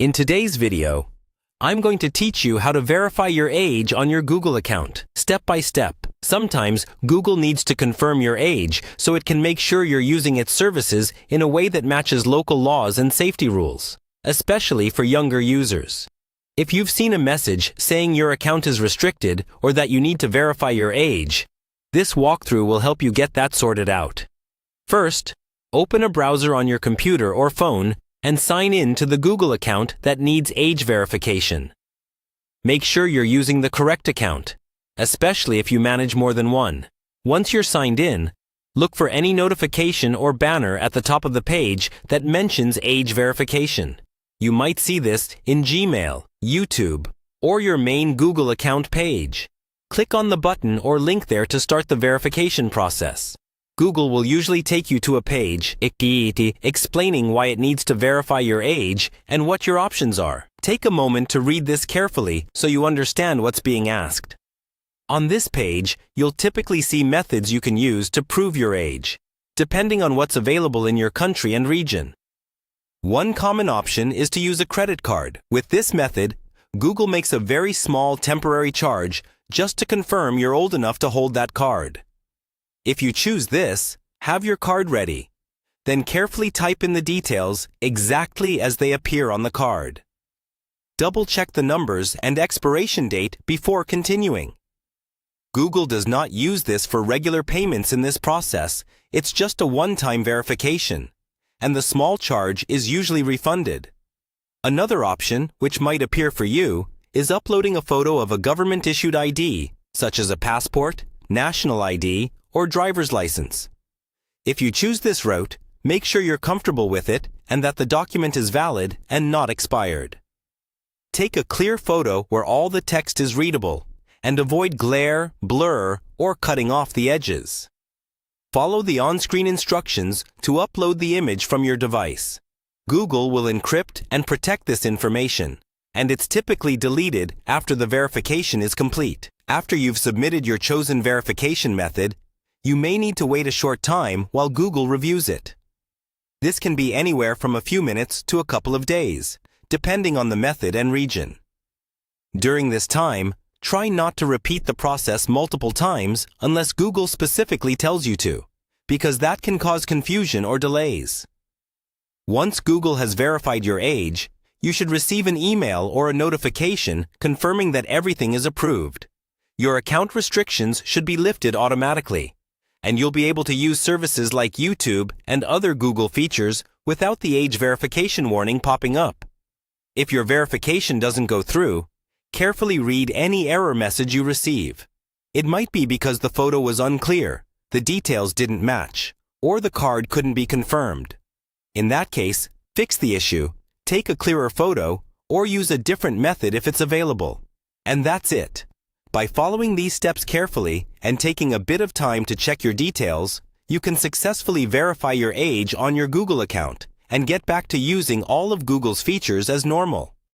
In today's video, I'm going to teach you how to verify your age on your Google account, step by step. Sometimes Google needs to confirm your age so it can make sure you're using its services in a way that matches local laws and safety rules, especially for younger users. If you've seen a message saying your account is restricted or that you need to verify your age, this walkthrough will help you get that sorted out. First, open a browser on your computer or phone and sign in to the Google account that needs age verification. Make sure you're using the correct account, especially if you manage more than one. Once you're signed in, look for any notification or banner at the top of the page that mentions age verification. You might see this in Gmail, YouTube, or your main Google account page. Click on the button or link there to start the verification process. Google will usually take you to a page explaining why it needs to verify your age and what your options are. Take a moment to read this carefully so you understand what's being asked. On this page, you'll typically see methods you can use to prove your age, depending on what's available in your country and region. One common option is to use a credit card. With this method, Google makes a very small temporary charge just to confirm you're old enough to hold that card. If you choose this, have your card ready. Then carefully type in the details exactly as they appear on the card. Double-check the numbers and expiration date before continuing. Google does not use this for regular payments in this process. It's just a one-time verification, and the small charge is usually refunded. Another option, which might appear for you, is uploading a photo of a government-issued ID, such as a passport, national ID, or driver's license. If you choose this route, make sure you're comfortable with it and that the document is valid and not expired. Take a clear photo where all the text is readable and avoid glare, blur, or cutting off the edges. Follow the on-screen instructions to upload the image from your device. Google will encrypt and protect this information, and it's typically deleted after the verification is complete. After you've submitted your chosen verification method, you may need to wait a short time while Google reviews it. This can be anywhere from a few minutes to a couple of days, depending on the method and region. During this time, try not to repeat the process multiple times unless Google specifically tells you to, because that can cause confusion or delays. Once Google has verified your age, you should receive an email or a notification confirming that everything is approved. Your account restrictions should be lifted automatically, and you'll be able to use services like YouTube and other Google features without the age verification warning popping up. If your verification doesn't go through, carefully read any error message you receive. It might be because the photo was unclear, the details didn't match, or the card couldn't be confirmed. In that case, fix the issue, take a clearer photo, or use a different method if it's available. And that's it. By following these steps carefully and taking a bit of time to check your details, you can successfully verify your age on your Google account and get back to using all of Google's features as normal.